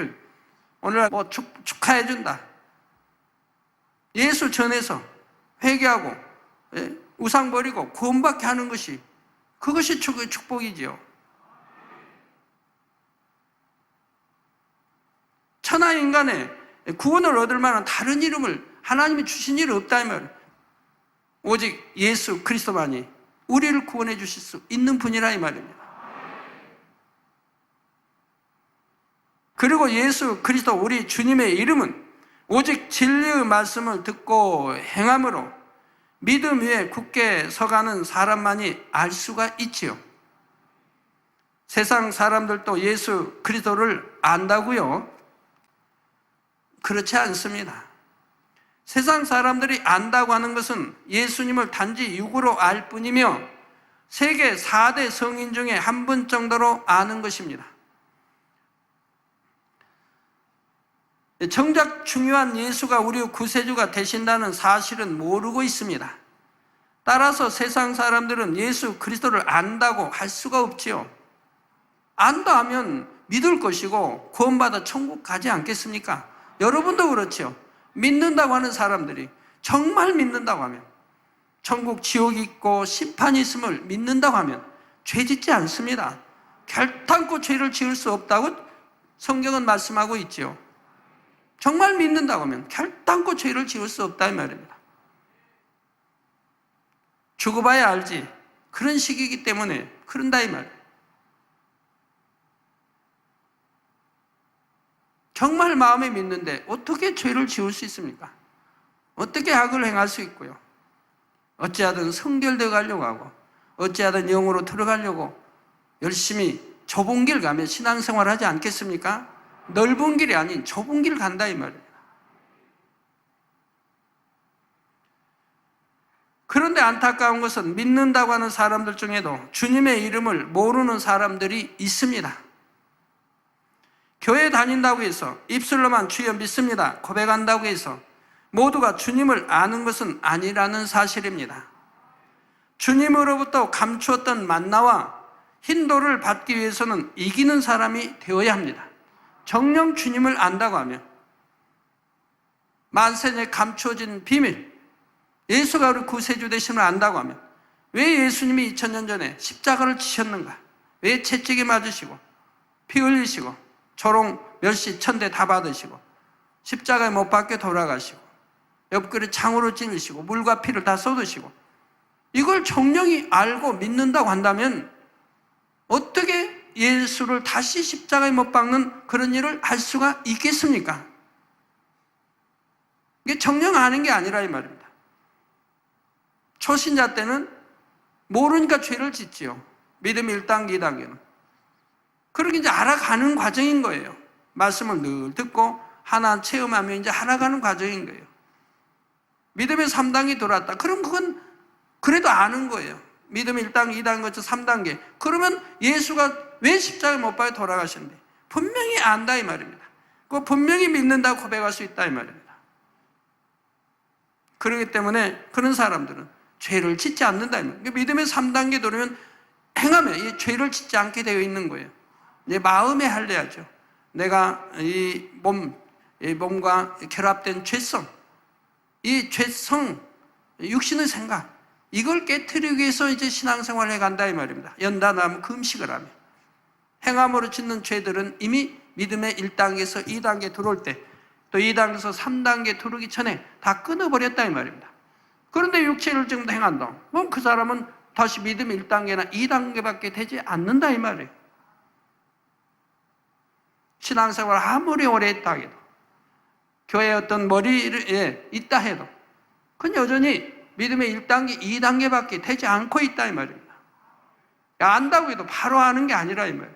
오늘 축하해 준다. 예수 전해서 회개하고 우상 버리고 구원받게 하는 것이, 그것이 축복이지요. 천하인간의 구원을 얻을 만한 다른 이름을 하나님이 주신 일이 없다 이 말이에요. 오직 예수 그리스도만이 우리를 구원해 주실 수 있는 분이라 이 말입니다. 그리고 예수 그리스도 우리 주님의 이름은 오직 진리의 말씀을 듣고 행함으로 믿음 위에 굳게 서가는 사람만이 알 수가 있지요. 세상 사람들도 예수 그리스도를 안다고요? 그렇지 않습니다. 세상 사람들이 안다고 하는 것은 예수님을 단지 육으로 알 뿐이며 세계 4대 성인 중에 한 분 정도로 아는 것입니다. 정작 중요한 예수가 우리의 구세주가 되신다는 사실은 모르고 있습니다. 따라서 세상 사람들은 예수 그리스도를 안다고 할 수가 없지요. 안다 하면 믿을 것이고 구원받아 천국 가지 않겠습니까? 여러분도 그렇지요. 믿는다고 하는 사람들이 정말 믿는다고 하면, 천국 지옥이 있고 심판이 있음을 믿는다고 하면 죄 짓지 않습니다. 결단코 죄를 지을 수 없다고 성경은 말씀하고 있지요. 정말 믿는다고 하면 결단코 죄를 지을 수 없다 이 말입니다. 죽어봐야 알지, 그런 식이기 때문에 그런다 이 말이에요. 정말 마음에 믿는데 어떻게 죄를 지을 수 있습니까? 어떻게 악을 행할 수 있고요? 어찌하든 성결되어 가려고 하고 어찌하든 영으로 들어가려고 열심히 좁은 길 가면 신앙생활 하지 않겠습니까? 넓은 길이 아닌 좁은 길 간다 이 말이에요. 그런데 안타까운 것은 믿는다고 하는 사람들 중에도 주님의 이름을 모르는 사람들이 있습니다. 교회 다닌다고 해서 입술로만 주여 믿습니다 고백한다고 해서 모두가 주님을 아는 것은 아니라는 사실입니다. 주님으로부터 감추었던 만나와 흰돌을 받기 위해서는 이기는 사람이 되어야 합니다. 정녕 주님을 안다고 하면 만세에 감추어진 비밀, 예수가 우리 구세주 되심을 안다고 하면 왜 예수님이 2000년 전에 십자가를 지셨는가? 왜 채찍에 맞으시고 피 흘리시고 조롱 멸시 천대 다 받으시고 십자가에 못 박혀 돌아가시고 옆구리 창으로 찔리시고 물과 피를 다 쏟으시고 이걸 정령이 알고 믿는다고 한다면 어떻게 예수를 다시 십자가에 못 박는 그런 일을 할 수가 있겠습니까? 이게 정령 아는 게 아니라 이 말입니다. 초신자 때는 모르니까 죄를 짓지요. 믿음 1단계, 2단계는. 그렇게 이제 알아가는 과정인 거예요. 말씀을 늘 듣고 하나 체험하면 이제 알아가는 과정인 거예요. 믿음의 3단계 들어왔다. 그럼 그건 그래도 아는 거예요. 믿음 1단계, 2단계, 거쳐 3단계. 그러면 예수가 왜 십자가에 못 박혀 돌아가셨는데 분명히 안다 이 말입니다. 그 분명히 믿는다고 고백할 수 있다 이 말입니다. 그렇기 때문에 그런 사람들은 죄를 짓지 않는다 이 말입니다. 믿음의 3단계 들어오면 행하면 이 죄를 짓지 않게 되어 있는 거예요. 내 마음에 할례하죠. 내가 이 몸과 결합된 죄성, 이 죄성, 육신의 생각, 이걸 깨트리기 위해서 이제 신앙생활을 해간다 이 말입니다. 연단하면 금식을 하며. 행함으로 짓는 죄들은 이미 믿음의 1단계에서 2단계 들어올 때, 또 2단계에서 3단계 들어오기 전에 다 끊어버렸다 이 말입니다. 그런데 육체를 지금 행한다. 그럼 그 사람은 다시 믿음 1단계나 2단계밖에 되지 않는다 이 말이에요. 신앙생활 아무리 오래 했다 해도, 교회에 어떤 머리에 있다 해도 그건 여전히 믿음의 1단계, 2단계밖에 되지 않고 있다 이 말입니다. 안다고 해도 바로 아는 게 아니라 이 말이에요.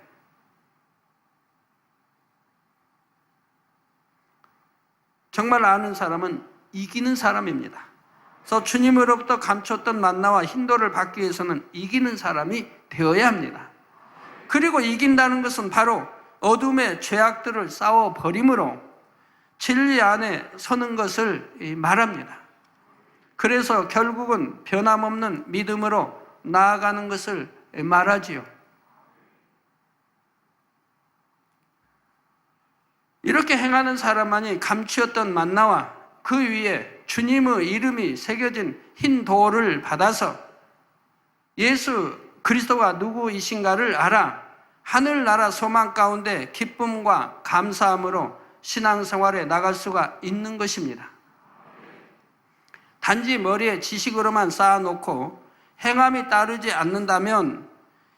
정말 아는 사람은 이기는 사람입니다. 그래서 주님으로부터 감췄던 만나와 힌도를 받기 위해서는 이기는 사람이 되어야 합니다. 그리고 이긴다는 것은 바로 어둠의 죄악들을 싸워버림으로 진리 안에 서는 것을 말합니다. 그래서 결국은 변함없는 믿음으로 나아가는 것을 말하지요. 이렇게 행하는 사람만이 감추었던 만나와 그 위에 주님의 이름이 새겨진 흰 돌을 받아서 예수 그리스도가 누구이신가를 알아 하늘나라 소망 가운데 기쁨과 감사함으로 신앙생활에 나갈 수가 있는 것입니다. 단지 머리에 지식으로만 쌓아놓고 행함이 따르지 않는다면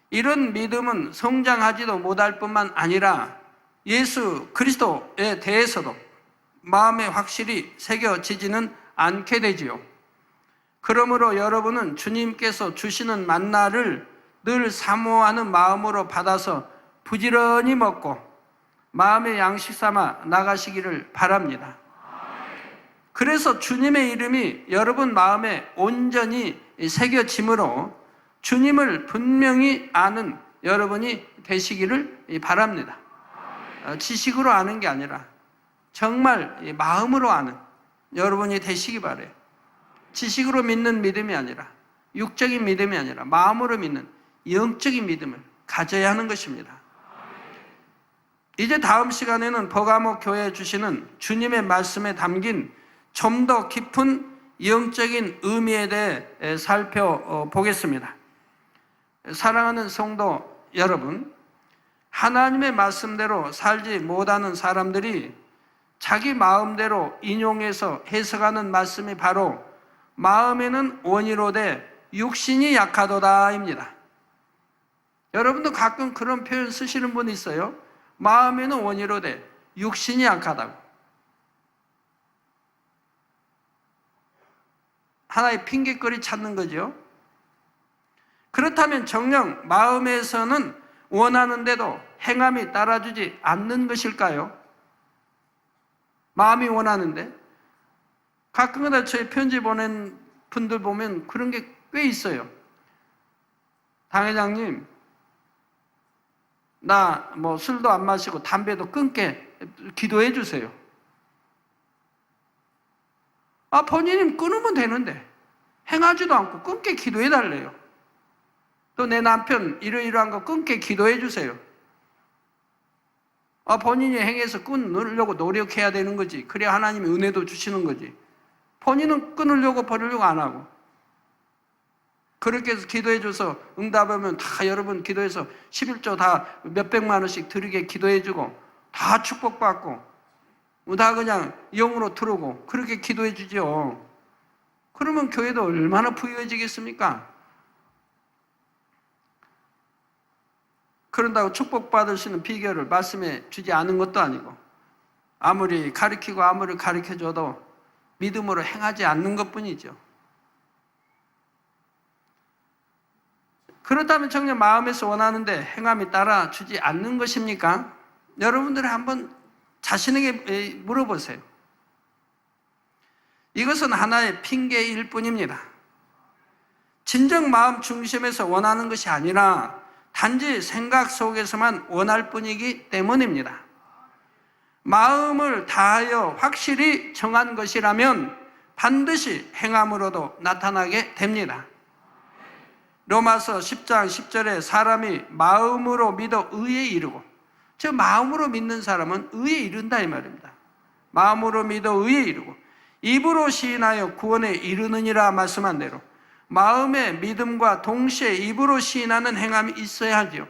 이런 믿음은 성장하지도 못할 뿐만 아니라 예수 그리스도에 대해서도 마음에 확실히 새겨지지는 않게 되지요. 그러므로 여러분은 주님께서 주시는 만나를 늘 사모하는 마음으로 받아서 부지런히 먹고 마음의 양식 삼아 나가시기를 바랍니다. 그래서 주님의 이름이 여러분 마음에 온전히 새겨짐으로 주님을 분명히 아는 여러분이 되시기를 바랍니다. 지식으로 아는 게 아니라 정말 마음으로 아는 여러분이 되시기 바라요. 지식으로 믿는 믿음이 아니라 육적인 믿음이 아니라 마음으로 믿는 영적인 믿음을 가져야 하는 것입니다. 이제 다음 시간에는 버가모 교회에 주시는 주님의 말씀에 담긴 좀 더 깊은 영적인 의미에 대해 살펴보겠습니다. 사랑하는 성도 여러분, 하나님의 말씀대로 살지 못하는 사람들이 자기 마음대로 인용해서 해석하는 말씀이 바로 마음에는 원이로되 육신이 약하도다입니다. 여러분도 가끔 그런 표현 쓰시는 분 있어요. 마음에는 원이로되 육신이 약하다고. 하나의 핑계거리 찾는 거죠. 그렇다면 정녕 마음에서는 원하는데도 행함이 따라주지 않는 것일까요? 마음이 원하는데 가끔가다 저희 편지 보낸 분들 보면 그런 게 꽤 있어요. 당회장님, 나 술도 안 마시고 담배도 끊게 기도해 주세요. 본인이 끊으면 되는데 행하지도 않고 끊게 기도해 달래요. 또 내 남편 이러이러한 거 끊게 기도해 주세요. 본인이 행해서 끊으려고 노력해야 되는 거지. 그래야 하나님이 은혜도 주시는 거지. 본인은 끊으려고 버리려고 안 하고. 그렇게 해서 기도해줘서 응답하면 다 여러분 기도해서 11조 다 몇백만 원씩 드리게 기도해주고 다 축복받고 다 그냥 영으로 들어오고 그렇게 기도해주죠. 그러면 교회도 얼마나 부유해지겠습니까? 그런다고 축복받을 수 있는 비결을 말씀해 주지 않은 것도 아니고 아무리 가르치고 아무리 가르쳐줘도 믿음으로 행하지 않는 것뿐이죠. 그렇다면 정녕 마음에서 원하는데 행함이 따라주지 않는 것입니까? 여러분들이 한번 자신에게 물어보세요. 이것은 하나의 핑계일 뿐입니다. 진정 마음 중심에서 원하는 것이 아니라 단지 생각 속에서만 원할 뿐이기 때문입니다. 마음을 다하여 확실히 정한 것이라면 반드시 행함으로도 나타나게 됩니다. 로마서 10장 10절에 사람이 마음으로 믿어 의에 이르고, 즉 마음으로 믿는 사람은 의에 이른다 이 말입니다. 마음으로 믿어 의에 이르고 입으로 시인하여 구원에 이르느니라 말씀한 대로 마음의 믿음과 동시에 입으로 시인하는 행함이 있어야 하죠.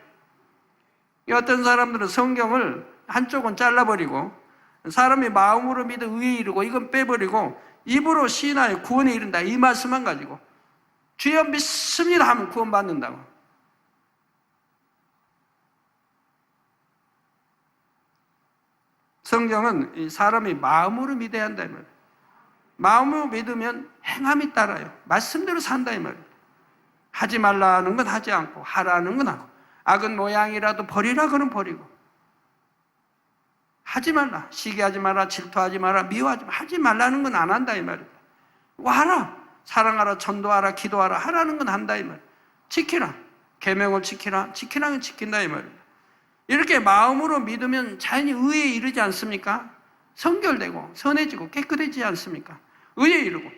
어떤 사람들은 성경을 한쪽은 잘라버리고 사람이 마음으로 믿어 의에 이르고 이건 빼버리고 입으로 시인하여 구원에 이른다 이 말씀만 가지고 주여 믿습니다 하면 구원받는다고. 성경은 사람이 마음으로 믿어야 한다 이 말이에요. 마음으로 믿으면 행함이 따라요. 말씀대로 산다 이 말이에요. 하지 말라는 건 하지 않고 하라는 건 하고 악은 모양이라도 버리라 그러면 버리고 하지 말라, 시기하지 마라, 질투하지 마라, 미워하지 마라, 하지 말라는 건 안 한다 이 말입니다. 하라, 사랑하라, 전도하라, 기도하라, 하라는 건 한다 이 말이에요. 지키라, 계명을 지키라, 지키라는 지킨다 이 말입니다. 이렇게 마음으로 믿으면 자연히 의에 이르지 않습니까? 성결되고 선해지고 깨끗해지지 않습니까? 의에 이르고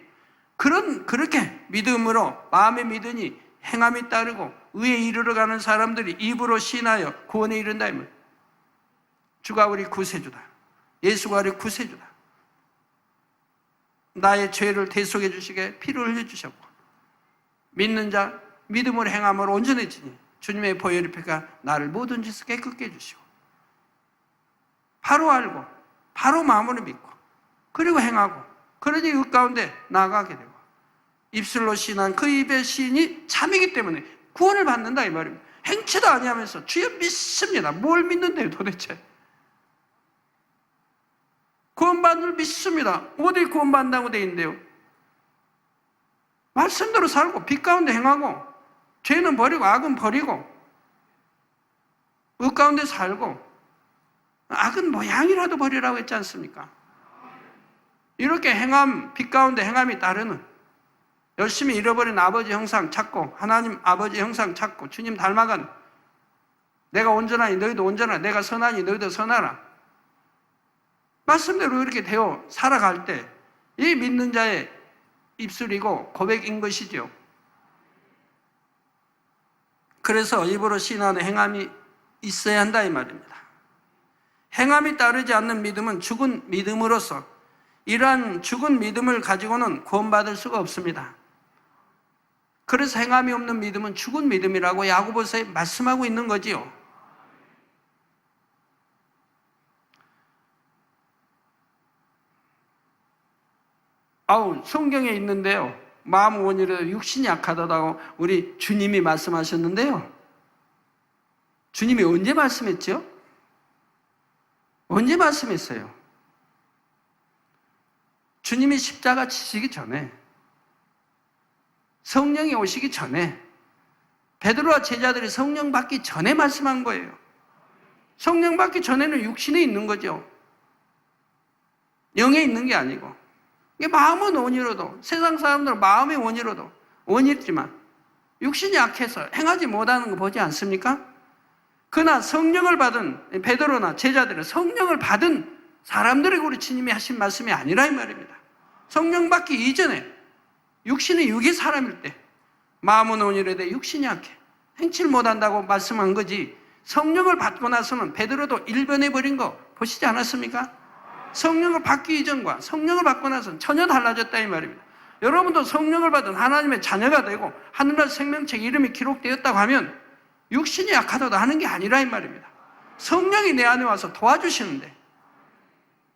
그렇게 믿음으로 마음에 믿으니 행함이 따르고 의에 이르러가는 사람들이 입으로 시인하여 구원에 이른다 이 말이에요. 주가 우리 구세주다. 예수가 우리 구세주다. 나의 죄를 대속해 주시게 피를 흘려 주셨고 믿는 자 믿음으로 행함으로 온전해지니 주님의 보혈의 피가 나를 모든 짓을 깨끗게 해주시고 바로 알고 바로 마음으로 믿고 그리고 행하고 그러니 그 가운데 나아가게 되고 입술로 시인한 그 입의 시인이 참이기 때문에 구원을 받는다 이 말입니다. 행치도 아니하면서 주여 믿습니다. 뭘 믿는데요 도대체? 구원받는 줄 믿습니다. 어디 구원받는다고 돼 있는데요? 말씀대로 살고 빛 가운데 행하고 죄는 버리고 악은 버리고 의 가운데 살고 악은 모양이라도 버리라고 했지 않습니까? 이렇게 행함, 빛 가운데 행함이 따르는 열심히 잃어버린 아버지 형상 찾고 하나님 아버지 형상 찾고 주님 닮아가는 내가 온전하니 너희도 온전하라 내가 선하니 너희도 선하라 말씀대로 이렇게 되어 살아갈 때 이 믿는 자의 입술이고 고백인 것이죠. 그래서 입으로 시인하는 행함이 있어야 한다 이 말입니다. 행함이 따르지 않는 믿음은 죽은 믿음으로서 이러한 죽은 믿음을 가지고는 구원받을 수가 없습니다. 그래서 행함이 없는 믿음은 죽은 믿음이라고 야고보서에 말씀하고 있는 거지요. 성경에 있는데요. 마음 원이라도 육신이 약하다고 우리 주님이 말씀하셨는데요. 주님이 언제 말씀했죠? 언제 말씀했어요? 주님이 십자가 지시기 전에 성령이 오시기 전에 베드로와 제자들이 성령 받기 전에 말씀한 거예요. 성령 받기 전에는 육신에 있는 거죠. 영에 있는 게 아니고 이게 마음은 원이로도 세상 사람들은 마음의 원이로도 원이지만 육신이 약해서 행하지 못하는 거 보지 않습니까? 그러나 성령을 받은 베드로나 제자들은 성령을 받은 사람들에게 우리 주님이 하신 말씀이 아니라 이 말입니다. 성령 받기 이전에 육신이 육의 사람일 때 마음은 원이로도 육신이 약해 행치를 못한다고 말씀한 거지 성령을 받고 나서는 베드로도 일변해버린 거 보시지 않았습니까? 성령을 받기 이전과 성령을 받고 나서는 전혀 달라졌다 이 말입니다. 여러분도 성령을 받은 하나님의 자녀가 되고 하늘나라 생명책 이름이 기록되었다고 하면 육신이 약하다고 하는 게 아니라 이 말입니다. 성령이 내 안에 와서 도와주시는데,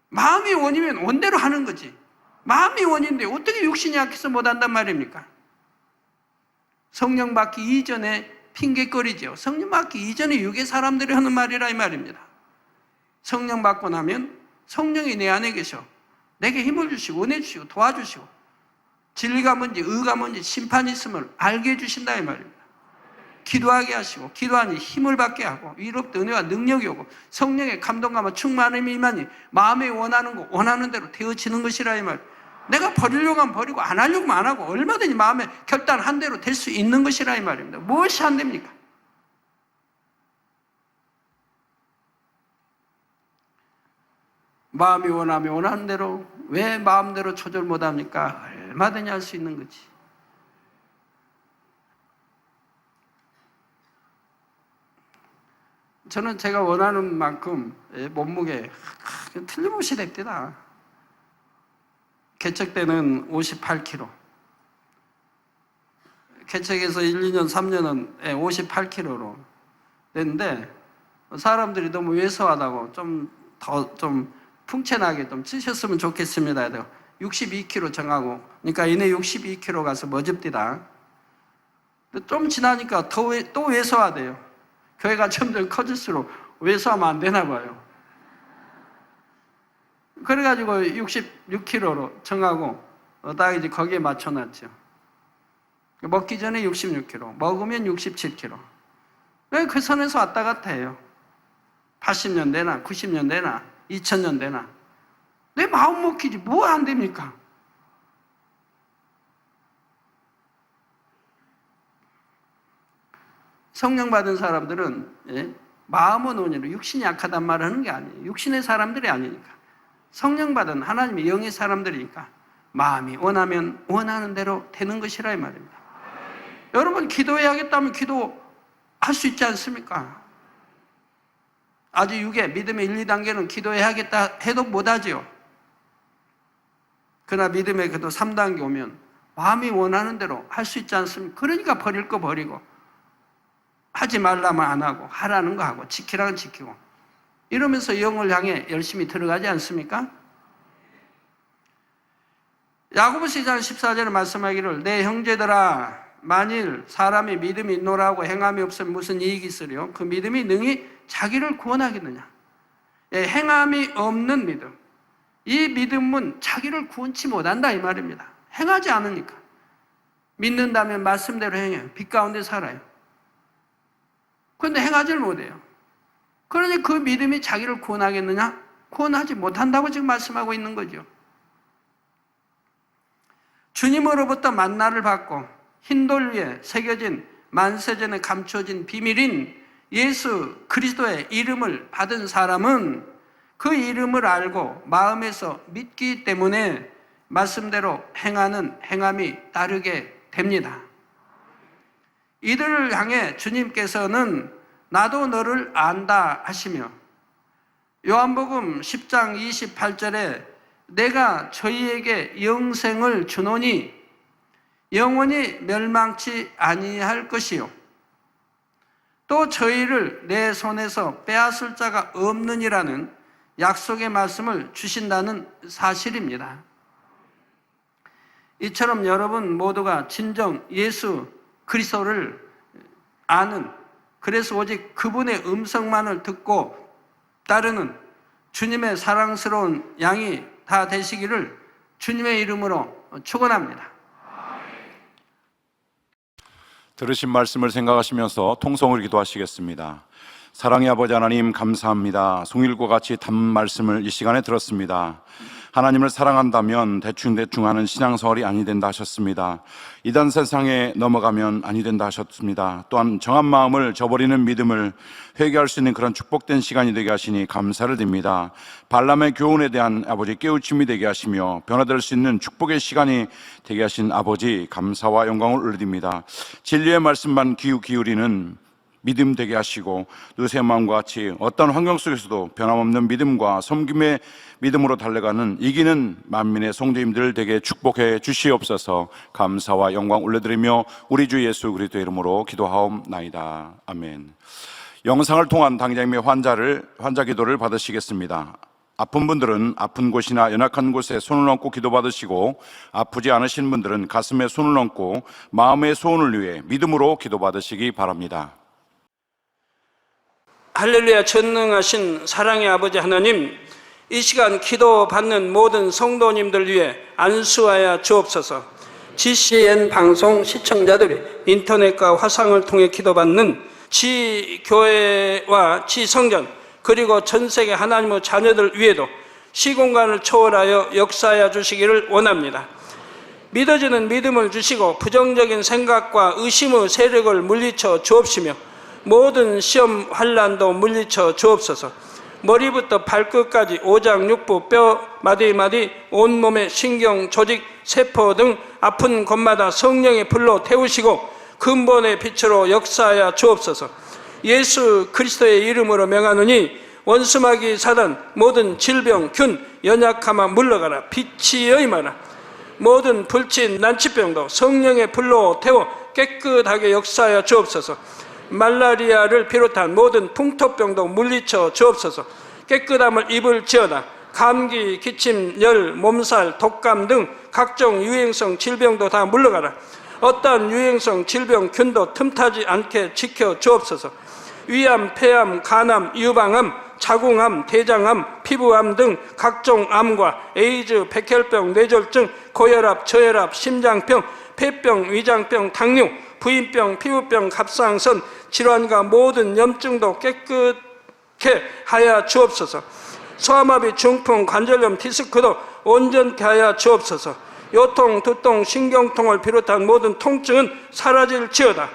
마음이 원이면 원대로 하는 거지. 마음이 원인데 어떻게 육신이 약해서 못한단 말입니까? 성령 받기 이전에 핑계거리죠. 성령 받기 이전에 육의 사람들이 하는 말이라 이 말입니다. 성령 받고 나면 성령이 내 안에 계셔 내게 힘을 주시고 은혜 주시고 도와주시고 진리가 뭔지 의가 뭔지 심판이 있음을 알게 해주신다 이 말입니다. 기도하게 하시고 기도하니 힘을 받게 하고 위로부터 은혜와 능력이 오고 성령의 감동감과 충만함이 임하니 마음에 원하는 거 원하는 대로 되어지는 것이라 이 말. 내가 버리려고 하면 버리고 안 하려고 하면 안 하고 얼마든지 마음에 결단한 대로 될 수 있는 것이라 이 말입니다. 무엇이 안 됩니까? 마음이 원하면 원하는 대로, 왜 마음대로 조절 못합니까? 얼마든지 할 수 있는 거지. 저는 제가 원하는 만큼 몸무게 틀림없이 됩니다. 개척 때는 58kg, 개척에서 1, 2년, 3년은 58kg로 됐는데 사람들이 너무 왜소하다고 좀 풍채나게 좀 찌셨으면 좋겠습니다. 62kg 정하고, 그러니까 이내 62kg 가서 머집디다. 좀 지나니까 또 왜소하대요. 교회가 점점 커질수록 왜소하면 안 되나 봐요. 그래가지고 66kg로 정하고 딱 이제 거기에 맞춰놨죠. 먹기 전에 66kg, 먹으면 67kg. 그 선에서 왔다 갔다 해요. 80년 되나 90년 되나 2000년 되나 내 마음 먹히지 뭐 안 됩니까? 성령 받은 사람들은 마음은 원이로 육신이 약하단 말을 하는 게 아니에요. 육신의 사람들이 아니니까. 성령 받은 하나님의 영의 사람들이니까 마음이 원하면 원하는 대로 되는 것이라 이 말입니다. 여러분 기도해야겠다면 기도할 수 있지 않습니까? 아주 육의 믿음의 1, 2단계는 기도해야겠다 해도 못하지요. 그러나 믿음의 그래도 3단계 오면 마음이 원하는 대로 할 수 있지 않습니까? 그러니까 버릴 거 버리고 하지 말라면 안 하고 하라는 거 하고 지키라는 지키고 이러면서 영을 향해 열심히 들어가지 않습니까? 야고보서 2장 14절에 말씀하기를 내 형제들아 만일 사람이 믿음이 있노라고 행함이 없으면 무슨 이익이 있으리요? 그 믿음이 능히 자기를 구원하겠느냐? 행함이 없는 믿음, 이 믿음은 자기를 구원치 못한다 이 말입니다. 행하지 않으니까. 믿는다면 말씀대로 행해요. 빛 가운데 살아요. 그런데 행하지를 못해요. 그러니 그 믿음이 자기를 구원하겠느냐? 구원하지 못한다고 지금 말씀하고 있는 거죠. 주님으로부터 만나를 받고 흰돌 위에 새겨진 만세전에 감춰진 비밀인 예수 그리스도의 이름을 받은 사람은 그 이름을 알고 마음에서 믿기 때문에 말씀대로 행하는 행함이 따르게 됩니다. 이들을 향해 주님께서는 나도 너를 안다 하시며 요한복음 10장 28절에 내가 저희에게 영생을 주노니 영원히 멸망치 아니할 것이요 또 저희를 내 손에서 빼앗을 자가 없느니라는 약속의 말씀을 주신다는 사실입니다. 이처럼 여러분 모두가 진정 예수 그리스도를 아는, 그래서 오직 그분의 음성만을 듣고 따르는 주님의 사랑스러운 양이 다 되시기를 주님의 이름으로 축원합니다. 들으신 말씀을 생각하시면서 통성을 기도하시겠습니다. 사랑의 아버지 하나님 감사합니다. 송일과 같이 담은 말씀을 이 시간에 들었습니다. 하나님을 사랑한다면 대충대충 하는 신앙생활이 아니 된다 하셨습니다. 이단 세상에 넘어가면 아니 된다 하셨습니다. 또한 정한 마음을 저버리는 믿음을 회개할 수 있는 그런 축복된 시간이 되게 하시니 감사를 드립니다. 발람의 교훈에 대한 아버지 깨우침이 되게 하시며 변화될 수 있는 축복의 시간이 되게 하신 아버지 감사와 영광을 올려드립니다. 진리의 말씀만 기울이는 믿음 되게 하시고 느세 마음과 같이 어떤 환경 속에서도 변함없는 믿음과 섬김의 믿음으로 달려가는 이기는 만민의 성도님들 되게 축복해 주시옵소서. 감사와 영광 올려드리며 우리 주 예수 그리스도의 이름으로 기도하옵나이다. 아멘. 영상을 통한 당장의 환자 기도를 받으시겠습니다. 아픈 분들은 아픈 곳이나 연약한 곳에 손을 얹고 기도받으시고, 아프지 않으신 분들은 가슴에 손을 얹고 마음의 소원을 위해 믿음으로 기도받으시기 바랍니다. 할렐루야. 전능하신 사랑의 아버지 하나님, 이 시간 기도받는 모든 성도님들 위해 안수하여 주옵소서. GCN 방송 시청자들이 인터넷과 화상을 통해 기도받는 지교회와 지성전 그리고 전 세계 하나님의 자녀들 위에도 시공간을 초월하여 역사하여 주시기를 원합니다. 믿어지는 믿음을 주시고 부정적인 생각과 의심의 세력을 물리쳐 주옵시며 모든 시험 환난도 물리쳐 주옵소서. 머리부터 발끝까지 오장육부 뼈 마디마디 온몸의 신경 조직 세포 등 아픈 곳마다 성령의 불로 태우시고 근본의 빛으로 역사하여 주옵소서. 예수 그리스도의 이름으로 명하노니 원수마귀 사단 모든 질병 균 연약함아 물러가라. 빛이 임하라. 모든 불친 난치병도 성령의 불로 태워 깨끗하게 역사하여 주옵소서. 말라리아를 비롯한 모든 풍토병도 물리쳐 주옵소서. 깨끗함을 입을지어다. 감기, 기침, 열, 몸살, 독감 등 각종 유행성 질병도 다 물러가라. 어떠한 유행성 질병 균도 틈타지 않게 지켜 주옵소서. 위암, 폐암, 간암, 유방암, 자궁암, 대장암, 피부암 등 각종 암과 에이즈, 백혈병, 뇌졸중, 고혈압, 저혈압, 심장병, 폐병, 위장병, 당뇨, 부인병, 피부병, 갑상선 질환과 모든 염증도 깨끗게 하여 주옵소서. 소아마비, 중풍, 관절염, 디스크도 온전케 하여 주옵소서. 요통, 두통, 신경통을 비롯한 모든 통증은 사라질지어다.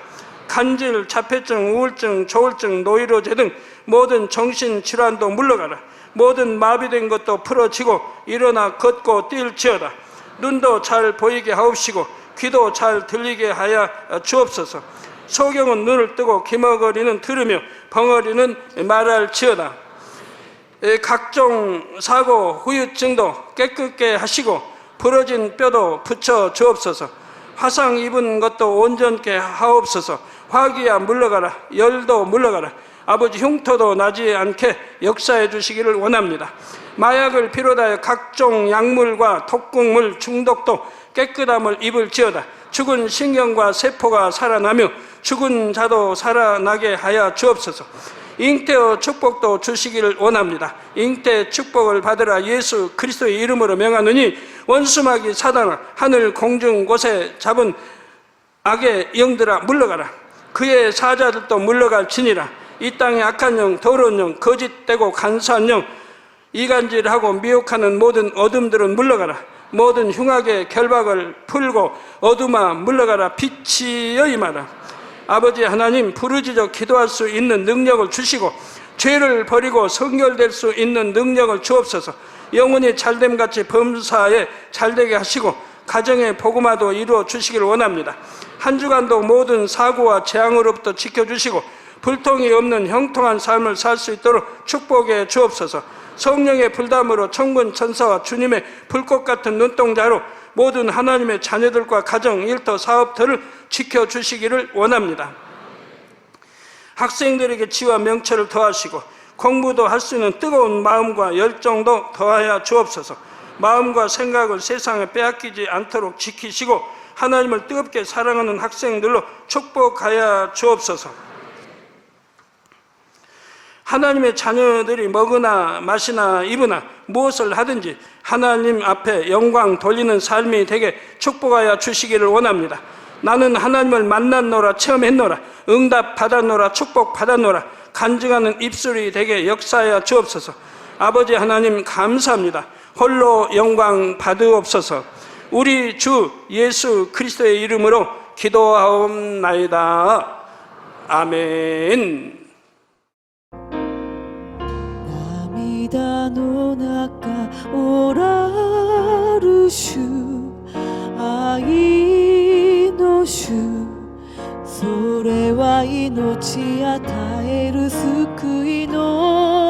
간질, 자폐증, 우울증, 조울증, 노이로제 등 모든 정신질환도 물러가라. 모든 마비된 것도 풀어지고 일어나 걷고 뛸지어다. 눈도 잘 보이게 하옵시고 귀도 잘 들리게 하여 주옵소서. 소경은 눈을 뜨고 기머거리는 들으며 벙어리는 말할지어다. 각종 사고, 후유증도 깨끗게 하시고 부러진 뼈도 붙여 주옵소서. 화상 입은 것도 온전케 하옵소서. 화기야 물러가라. 열도 물러가라. 아버지 흉터도 나지 않게 역사해 주시기를 원합니다. 마약을 비롯하여 각종 약물과 독극물 중독도 깨끗함을 입을지어다. 죽은 신경과 세포가 살아나며 죽은 자도 살아나게 하여 주옵소서. 잉태의 축복도 주시기를 원합니다. 잉태 축복을 받으라. 예수 그리스도의 이름으로 명하노니 원수마귀 사단아 하늘 공중 곳에 잡은 악의 영들아 물러가라. 그의 사자들도 물러갈지니라. 이 땅의 악한 영, 더러운 영, 거짓되고 간사한 영, 이간질하고 미혹하는 모든 어둠들은 물러가라. 모든 흉악의 결박을 풀고 어둠아 물러가라. 빛이 임하라. 아버지 하나님, 부르짖어 기도할 수 있는 능력을 주시고 죄를 버리고 성결될 수 있는 능력을 주옵소서. 영혼이 잘됨같이 범사에 잘되게 하시고 가정의 복음화도 이루어 주시기를 원합니다. 한 주간도 모든 사고와 재앙으로부터 지켜주시고 불통이 없는 형통한 삶을 살 수 있도록 축복해 주옵소서. 성령의 불담으로 천군 천사와 주님의 불꽃 같은 눈동자로 모든 하나님의 자녀들과 가정, 일터, 사업터를 지켜주시기를 원합니다. 학생들에게 지와 명철을 더하시고 공부도 할 수 있는 뜨거운 마음과 열정도 더하여 주옵소서. 마음과 생각을 세상에 빼앗기지 않도록 지키시고 하나님을 뜨겁게 사랑하는 학생들로 축복하여 주옵소서. 하나님의 자녀들이 먹으나 마시나 입으나 무엇을 하든지 하나님 앞에 영광 돌리는 삶이 되게 축복하여 주시기를 원합니다. 나는 하나님을 만났노라, 체험했노라, 응답 받았노라, 축복 받았노라, 간증하는 입술이 되게 역사하여 주옵소서. 아버지 하나님 감사합니다. 홀로 영광 받으옵소서. 우리 주 예수 그리스도의 이름으로 기도하옵나이다. 아멘.涙の中おらる主愛の主それは命与える救いの